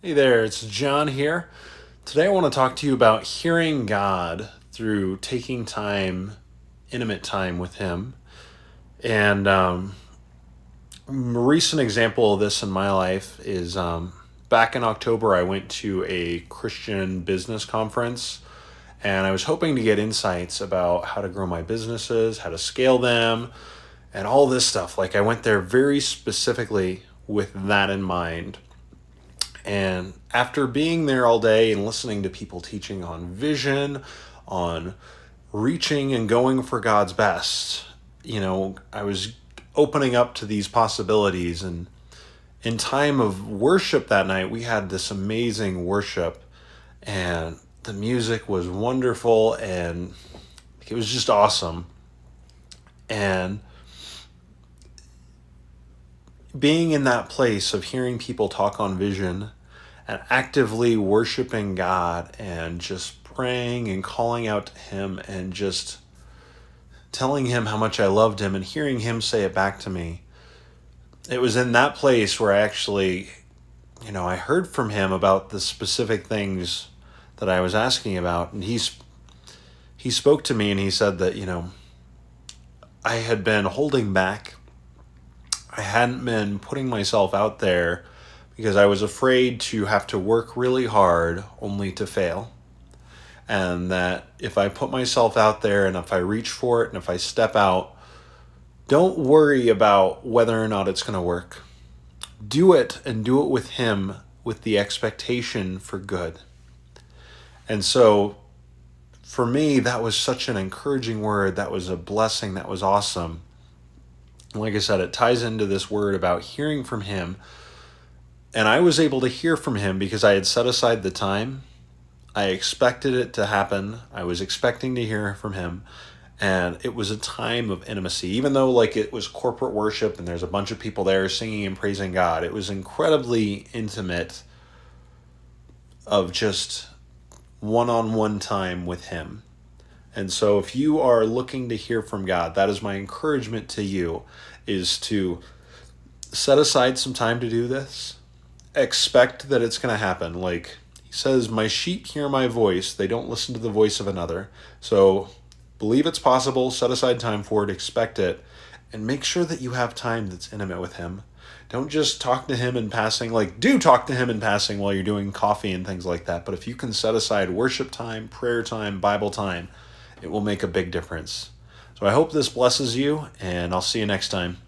Hey there, it's John here. Today I want to talk to you about hearing God through taking time, intimate time with Him. And a recent example of this in my life is back in October, I went to a Christian business conference and I was hoping to get insights about how to grow my businesses, how to scale them, and all this stuff. Like, I went there very specifically with that in mind. And after being there all day and listening to people teaching on vision, on reaching and going for God's best, I was opening up to these possibilities. And in time of worship that night, we had this amazing worship, and the music was wonderful, and it was just awesome. And being in that place of hearing people talk on vision and actively worshiping God and just praying and calling out to Him and just telling Him how much I loved Him and hearing Him say it back to me. It was in that place where I actually, I heard from Him about the specific things that I was asking about. And he spoke to me and he said that, I had been holding back. I hadn't been putting myself out there because I was afraid to have to work really hard only to fail. And that if I put myself out there and if I reach for it and if I step out, don't worry about whether or not it's going to work. Do it, and do it with Him with the expectation for good. And so for me, that was such an encouraging word. That was a blessing. That was awesome. Like I said, it ties into this word about hearing from Him. And I was able to hear from Him because I had set aside the time. I expected it to happen. I was expecting to hear from Him. And it was a time of intimacy. Even though like it was corporate worship and there's a bunch of people there singing and praising God, it was incredibly intimate, of just one-on-one time with Him. And so if you are looking to hear from God, that is my encouragement to you, is to set aside some time to do this. Expect that it's going to happen. Like He says, my sheep hear my voice. They don't listen to the voice of another. So believe it's possible, set aside time for it, expect it, and make sure that you have time that's intimate with Him. Don't just talk to Him in passing. Do talk to Him in passing while you're doing coffee and things like that. But if you can set aside worship time, prayer time, Bible time, it will make a big difference. So I hope this blesses you, and I'll see you next time.